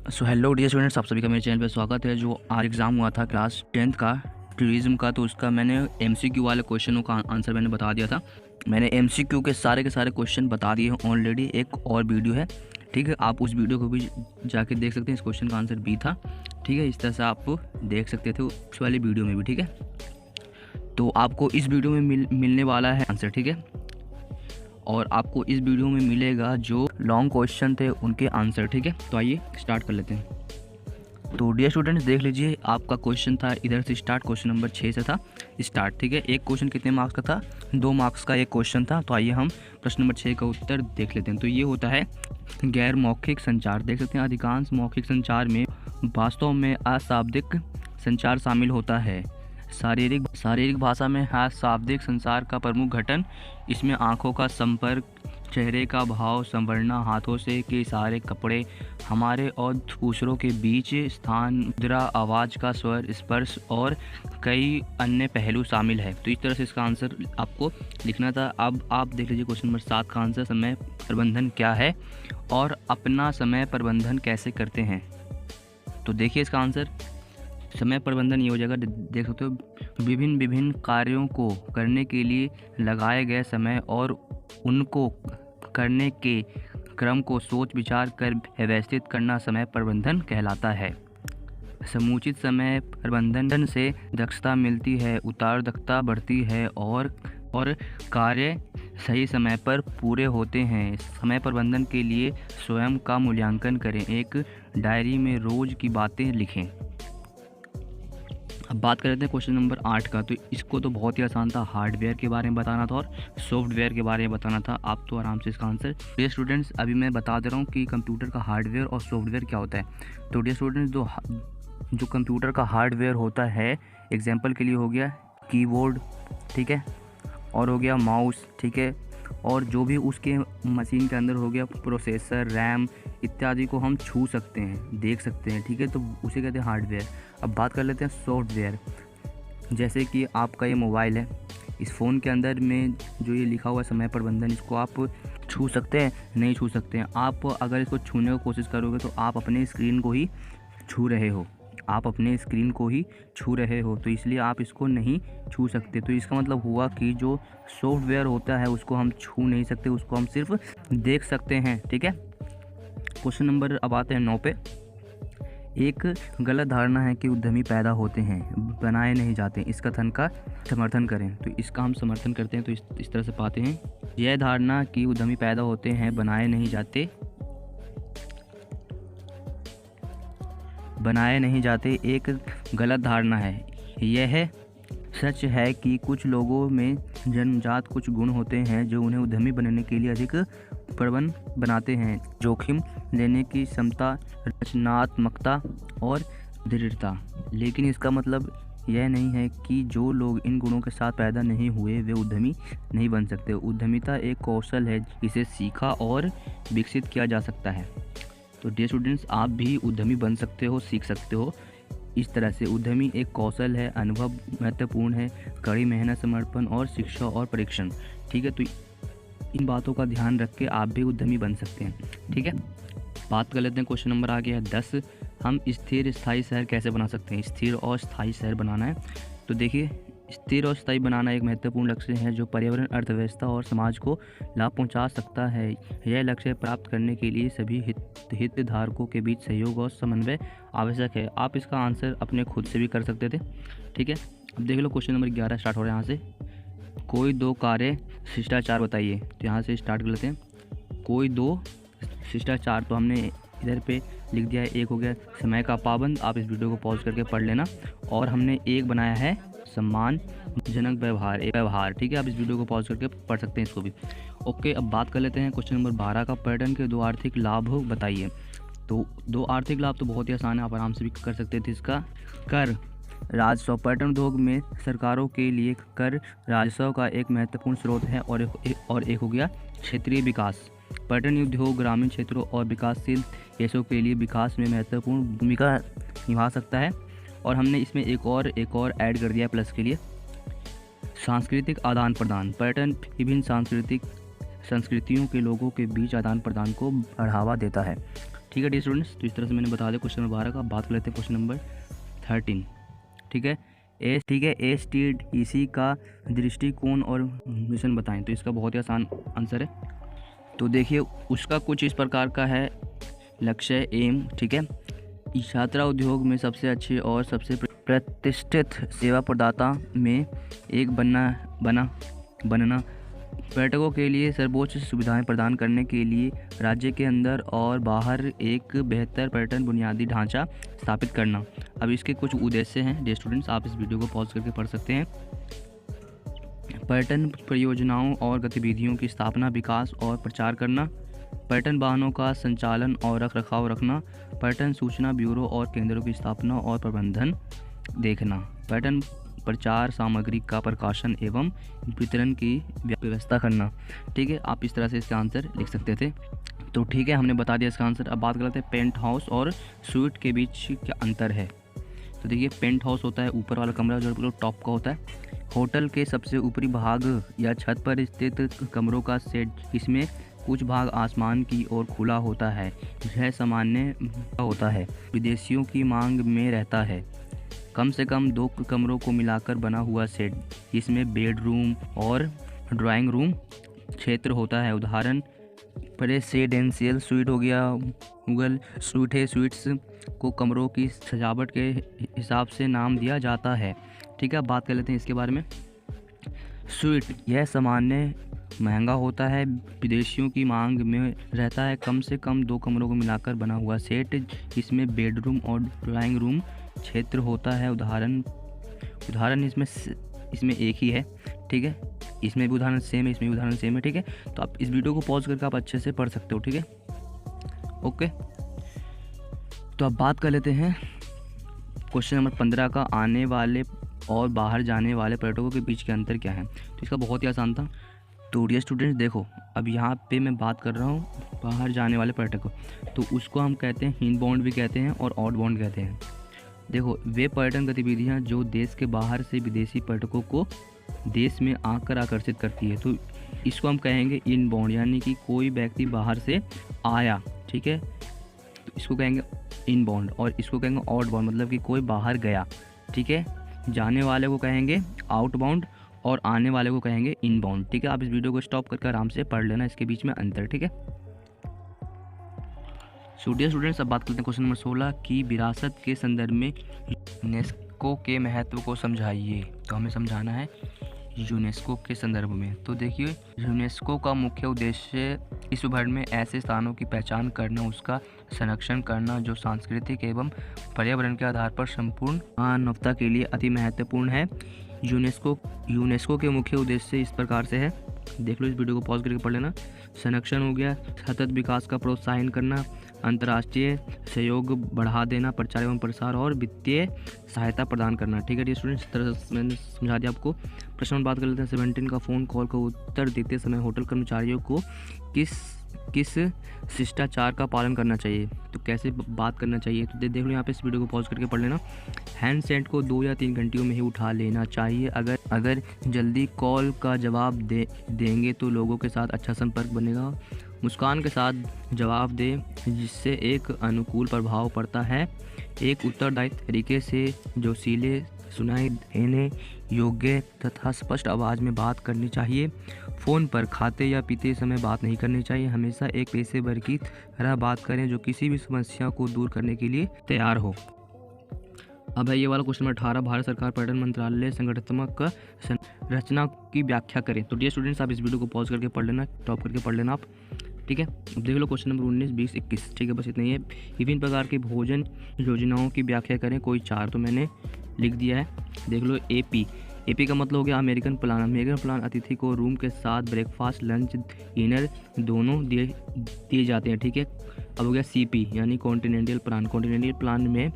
So hello dear students, आप सभी का मेरे चैनल पे स्वागत है। जो आज एग्ज़ाम हुआ था क्लास 10th का टूरिज़्म का, तो उसका मैंने एमसीक्यू वाले क्वेश्चनों का आंसर मैंने बता दिया था। मैंने एमसीक्यू के सारे क्वेश्चन बता दिए हैं ऑलरेडी। एक और वीडियो है, ठीक है, आप उस वीडियो को भी जाके देख सकते हैं। इस क्वेश्चन का आंसर भी था, ठीक है। इस तरह से आप देख सकते थे उस वाली वीडियो में भी, ठीक है। तो आपको इस वीडियो में मिलने वाला है आंसर, ठीक है। और आपको इस वीडियो में मिलेगा जो लॉन्ग क्वेश्चन थे उनके आंसर, ठीक है। तो आइए स्टार्ट कर लेते हैं। तो डियर स्टूडेंट्स देख लीजिए, आपका क्वेश्चन था इधर से स्टार्ट, क्वेश्चन नंबर 6 से था स्टार्ट, ठीक है। एक क्वेश्चन कितने मार्क्स का था? 2 मार्क्स का एक क्वेश्चन था। तो आइए हम प्रश्न नंबर 6 का उत्तर देख लेते हैं। तो ये होता है गैर मौखिक संचार। देख सकते हैं अधिकांश मौखिक संचार में वास्तव में अशाब्दिक संचार शामिल होता है। शारीरिक भाषा में अशाब्दिक संचार का प्रमुख घटन इसमें आँखों का संपर्क, चेहरे का भाव, संवरना, हाथों से के इशारे, कपड़े, हमारे और दूसरों के बीच स्थान, मुद्रा, आवाज़ का स्वर, स्पर्श और कई अन्य पहलू शामिल है। तो इस तरह से इसका आंसर आपको लिखना था। अब आप देख लीजिए क्वेश्चन नंबर 7 का आंसर, समय प्रबंधन क्या है और अपना समय प्रबंधन कैसे करते हैं। तो देखिए इसका आंसर समय प्रबंधन ये हो जाएगा, देख सकते हो, विभिन्न कार्यों को करने के लिए लगाए गए समय और उनको करने के क्रम को सोच विचार कर व्यवस्थित करना समय प्रबंधन कहलाता है। समुचित समय प्रबंधन से दक्षता मिलती है, उत्पादकता बढ़ती है और कार्य सही समय पर पूरे होते हैं। समय प्रबंधन के लिए स्वयं का मूल्यांकन करें, एक डायरी में रोज की बातें लिखें। अब बात कर लेते हैं क्वेश्चन नंबर 8 का। तो इसको तो बहुत ही आसान था, हार्डवेयर के बारे में बताना था और सॉफ्टवेयर के बारे में बताना था। आप तो आराम से इसका आंसर। डियर स्टूडेंट्स, अभी मैं बता दे रहा हूँ कि कंप्यूटर का हार्डवेयर और सॉफ्टवेयर क्या होता है। तो डियर स्टूडेंट्स, जो कंप्यूटर का हार्डवेयर होता है, एग्जाम्पल के लिए हो गया कीबोर्ड, ठीक है, और हो गया माउस, ठीक है, और जो भी उसके मशीन के अंदर हो गया प्रोसेसर, रैम इत्यादि को हम छू सकते हैं, देख सकते हैं, ठीक है, तो उसे कहते हैं हार्डवेयर। अब बात कर लेते हैं सॉफ्टवेयर। जैसे कि आपका ये मोबाइल है, इस फ़ोन के अंदर में जो ये लिखा हुआ समय प्रबंधन, इसको आप छू सकते हैं? नहीं छू सकते हैं। आप अगर इसको छूने की कोशिश करोगे तो आप अपने स्क्रीन को ही छू रहे हो, तो इसलिए आप इसको नहीं छू सकते। तो इसका मतलब हुआ कि जो सॉफ्टवेयर होता है उसको हम छू नहीं सकते, उसको हम सिर्फ देख सकते हैं, ठीक है। क्वेश्चन नंबर अब आते हैं 9 पे। एक गलत धारणा है कि उद्यमी पैदा होते हैं, बनाए नहीं जाते। इस कथन का समर्थन करें। तो इसका हम समर्थन करते हैं, तो इस तरह से पाते हैं, यह धारणा कि उद्यमी पैदा होते हैं, बनाए नहीं जाते एक गलत धारणा है। यह सच है कि कुछ लोगों में जन्मजात कुछ गुण होते हैं जो उन्हें उद्यमी बनने के लिए अधिक प्रबल बनाते हैं। जोखिम लेने की क्षमता, रचनात्मकता और दृढ़ता। लेकिन इसका मतलब यह नहीं है कि जो लोग इन गुणों के साथ पैदा नहीं हुए वे उद्यमी नहीं बन सकते। उद्यमिता एक कौशल है जिसे सीखा और विकसित किया जा सकता है। तो डियर स्टूडेंट्स, आप भी उद्यमी बन सकते हो, सीख सकते हो। इस तरह से उद्यमी एक कौशल है, अनुभव महत्वपूर्ण है, कड़ी मेहनत, समर्पण और शिक्षा और परीक्षण, ठीक है। तो इन बातों का ध्यान रख के आप भी उद्यमी बन सकते हैं, ठीक है। बात कर लेते हैं, क्वेश्चन नंबर आ गया है 10। हम स्थिर स्थायी शहर कैसे बना सकते हैं? स्थिर और स्थायी शहर बनाना है। तो देखिए, स्थिर और स्थायी बनाना एक महत्वपूर्ण लक्ष्य है जो पर्यावरण, अर्थव्यवस्था और समाज को लाभ पहुंचा सकता है। यह लक्ष्य प्राप्त करने के लिए सभी हितधारकों के बीच सहयोग और समन्वय आवश्यक है। आप इसका आंसर अपने खुद से भी कर सकते थे, ठीक है। अब देख लो क्वेश्चन नंबर 11 स्टार्ट हो रहा है यहाँ से। कोई 2 कार्य शिष्टाचार बताइए। तो यहाँ से स्टार्ट कर लेते हैं। कोई 2 शिष्टाचार, तो हमने इधर पे लिख दिया है। एक हो गया समय का पाबंद, आप इस वीडियो को पॉज करके पढ़ लेना। और हमने एक बनाया है सम्मानजनक व्यवहार, ठीक है। आप इस वीडियो को पॉज करके पढ़ सकते हैं इसको भी, ओके। अब बात कर लेते हैं क्वेश्चन नंबर 12 का। पर्यटन के 2 आर्थिक लाभ बताइए। तो 2 आर्थिक लाभ तो बहुत ही आसान है, आप आराम से भी कर सकते थे। इसका कर राजस्व, पर्यटन उद्योग में सरकारों के लिए कर राजस्व का एक महत्वपूर्ण स्रोत है। और एक हो गया क्षेत्रीय विकास। पर्यटन उद्योग ग्रामीण क्षेत्रों और विकासशील देशों के लिए विकास में महत्वपूर्ण भूमिका निभा सकता है। और हमने इसमें एक और ऐड कर दिया है प्लस के लिए, सांस्कृतिक आदान प्रदान। पर्यटन विभिन्न सांस्कृतियों के लोगों के बीच आदान प्रदान को बढ़ावा देता है। ठीक है डियर स्टूडेंट्स, तो इस तरह से मैंने बता दिया क्वेश्चन नंबर 12 का। बात कर लेते हैं क्वेश्चन नंबर 13। ठीक है, STEC का दृष्टिकोण और मिशन बताएं। तो इसका बहुत ही आसान आंसर है। तो देखिए उसका कुछ इस प्रकार का है लक्ष्य, एम। ठीक है, यात्रा उद्योग में सबसे अच्छे और सबसे प्रतिष्ठित सेवा प्रदाता में एक बनना, पर्यटकों के लिए सर्वोच्च सुविधाएं प्रदान करने के लिए राज्य के अंदर और बाहर एक बेहतर पर्यटन बुनियादी ढांचा स्थापित करना। अब इसके कुछ उद्देश्य हैं डियर स्टूडेंट्स, आप इस वीडियो को पॉज करके पढ़ सकते हैं। पर्यटन परियोजनाओं और गतिविधियों की स्थापना, विकास और प्रचार करना, पर्यटन वाहनों का संचालन और रखरखाव रखना, पर्यटन सूचना ब्यूरो और केंद्रों की स्थापना और प्रबंधन देखना, पर्यटन प्रचार सामग्री का प्रकाशन एवं वितरण की व्यवस्था करना। ठीक है, आप इस तरह से इसका आंसर लिख सकते थे। तो ठीक है, हमने बता दिया इसका आंसर। अब बात करते हैं पेंट हाउस और स्वीट के बीच क्या अंतर है। तो देखिए पेंट हाउस होता है ऊपर वाला कमरा जो बिल्कुल टॉप का होता है। होटल के सबसे ऊपरी भाग या छत पर स्थित कमरों का सेट, इसमें कुछ भाग आसमान की ओर खुला होता है, यह सामान्य होता है, विदेशियों की मांग में रहता है। कम से कम 2 कमरों को मिलाकर बना हुआ सेट, इसमें बेडरूम और ड्राइंग रूम क्षेत्र होता है। उदाहरण प्रेसिडेंशियल स्वीट हो गया, मुगल स्वीट है। स्वीट्स को कमरों की सजावट के हिसाब से नाम दिया जाता है। ठीक है, अब बात कर लेते हैं इसके बारे में। स्वीट यह सामान्य महंगा होता है, विदेशियों की मांग में रहता है। कम से कम 2 कमरों को मिलाकर बना हुआ सेट, इसमें बेडरूम और ड्राइंग रूम क्षेत्र होता है। उदाहरण इसमें एक ही है। ठीक है, इसमें भी उदाहरण सेम है, इसमें भी उदाहरण सेम है। ठीक है, तो आप इस वीडियो को पॉज करके आप अच्छे से पढ़ सकते हो। ठीक है, ओके। तो अब बात कर लेते हैं क्वेश्चन नंबर 15 का, आने वाले और बाहर जाने वाले पर्यटकों के बीच के अंतर क्या है। तो इसका बहुत ही आसान था। तो डियर स्टूडेंट्स देखो, अब यहाँ पे मैं बात कर रहा हूँ बाहर जाने वाले पर्यटकों, तो उसको हम कहते हैं इनबाउंड भी कहते हैं और आउटबाउंड कहते हैं। देखो वे पर्यटन गतिविधियाँ जो देश के बाहर से विदेशी पर्यटकों को देश में आकर आकर्षित करती है, तो इसको हम कहेंगे इनबाउंड, यानी कि कोई व्यक्ति बाहर से आया। ठीक है, तो इसको कहेंगे इनबाउंड, और इसको कहेंगे आउटबाउंड, मतलब कि कोई बाहर गया। ठीक है, जाने वाले को कहेंगे आउटबाउंड और आने वाले को कहेंगे इनबाउंड। ठीक है, आप इस वीडियो को स्टॉप करके आराम से पढ़ लेना इसके बीच में अंतर। ठीक है, डियर स्टूडेंट्स अब बात करते हैं क्वेश्चन नंबर 16 की विरासत के संदर्भ में यूनेस्को के महत्व को समझाइए। तो हमें समझाना है यूनेस्को के संदर्भ में। तो देखिए यूनेस्को का मुख्य उद्देश्य विश्व भर में ऐसे स्थानों की पहचान करना, उसका संरक्षण करना जो सांस्कृतिक एवं पर्यावरण के आधार पर संपूर्ण मानवता के लिए अति महत्वपूर्ण है। यूनेस्को के मुख्य उद्देश्य इस प्रकार से है, देख लो इस वीडियो को पॉज करके पढ़ लेना। संरक्षण हो गया, सतत विकास का प्रोत्साहन करना, अंतर्राष्ट्रीय सहयोग बढ़ा देना, प्रचार एवं प्रसार और वित्तीय सहायता प्रदान करना। ठीक है डियर स्टूडेंट्स, इस तरह से मैंने समझा दिया आपको। प्रश्न में बात कर लेते हैं 17 का, फ़ोन कॉल का उत्तर देते समय होटल कर्मचारियों को किस शिष्टाचार का पालन करना चाहिए। तो कैसे बात करना चाहिए, तो देख लो यहाँ पे इस वीडियो को पॉज करके पढ़ लेना। हैंडसेट को 2 या 3 घंटियों में ही उठा लेना चाहिए। अगर जल्दी कॉल का जवाब देंगे तो लोगों के साथ अच्छा संपर्क बनेगा। मुस्कान के साथ जवाब दें जिससे एक अनुकूल प्रभाव पड़ता है। एक उत्तरदायी तरीके से जोशीले, सुनाई देने योग्य तथा स्पष्ट आवाज़ में बात करनी चाहिए। फ़ोन पर खाते या पीते समय बात नहीं करनी चाहिए। हमेशा एक पेशेवर की तरह बात करें जो किसी भी समस्या को दूर करने के लिए तैयार हो। अब है ये वाला क्वेश्चन नंबर 18, भारत सरकार पर्यटन मंत्रालय संगठनात्मक संरचना की व्याख्या करें। तो डियर स्टूडेंट्स आप इस वीडियो को पॉज करके पढ़ लेना, टॉप करके पढ़ लेना आप। ठीक है, अब देख लो क्वेश्चन नंबर 19, 20, 21। ठीक है, बस इतना ही है। विभिन्न प्रकार के भोजन योजनाओं की व्याख्या करें, कोई 4 तो मैंने लिख दिया है। देख लो एपी का मतलब हो गया अमेरिकन प्लान। अमेरिकन प्लान अतिथि को रूम के साथ ब्रेकफास्ट, लंच, डिनर दोनों दिए जाते हैं। ठीक है, अब हो गया सीपी यानी कॉन्टिनेंटल प्लान। कॉन्टिनेंटल प्लान में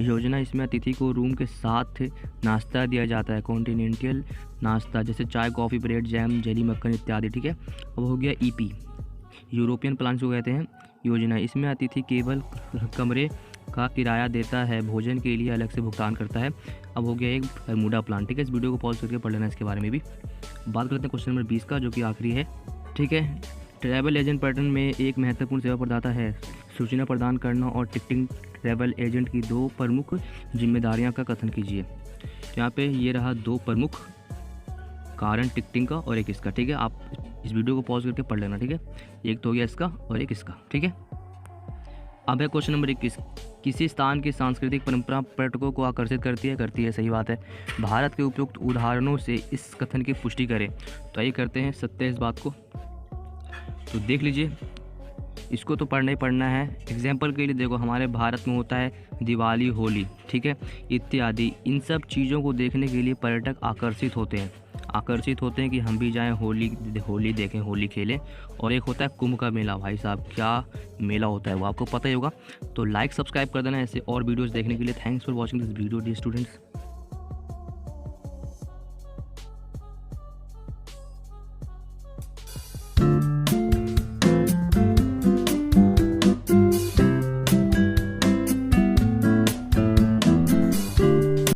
योजना, इसमें अतिथि को रूम के साथ नाश्ता दिया जाता है। कॉन्टिनेंटल नाश्ता जैसे चाय, कॉफ़ी, ब्रेड, जैम, जेली, मक्खन इत्यादि। ठीक है, अब हो गया ईपी, यूरोपियन प्लान को कहते हैं योजना। इसमें अतिथि केवल कमरे का किराया देता है, भोजन के लिए अलग से भुगतान करता है। अब हो गया एक बरमूडा प्लान। ठीक है, इस वीडियो को पॉज करके पढ़ लेना इसके बारे में भी। बात करते हैं क्वेश्चन नंबर 20 का, जो कि आखिरी है। ठीक है, ट्रैवल एजेंट पर्यटन में एक महत्वपूर्ण सेवा प्रदाता है। सूचना प्रदान करना और टिकटिंग ट्रैवल एजेंट की दो प्रमुख जिम्मेदारियां का कथन कीजिए। यहाँ पे ये रहा दो प्रमुख कारण, टिकटिंग का और एक इसका। ठीक है, आप इस वीडियो को पॉज करके पढ़ लेना। ठीक है, एक तो हो गया इसका और एक इसका। ठीक है, अब है क्वेश्चन नंबर 21। किसी स्थान की सांस्कृतिक परंपरा पर्यटकों को आकर्षित करती है? करती है, सही बात है। भारत के उपयुक्त उदाहरणों से इस कथन की पुष्टि करें। तो आइए करते हैं सत्य इस बात को। तो देख लीजिए, इसको तो पढ़ना ही पढ़ना है। एग्जाम्पल के लिए देखो, हमारे भारत में होता है दिवाली, होली, ठीक है, इत्यादि। इन सब चीज़ों को देखने के लिए पर्यटक आकर्षित होते हैं कि हम भी जाएं, होली देखें, होली खेलें। और एक होता है कुंभ का मेला। भाई साहब, क्या मेला होता है वो आपको पता ही होगा। तो लाइक सब्सक्राइब कर देना ऐसे और वीडियोज़ देखने के लिए। Thanks for watching this video dear students.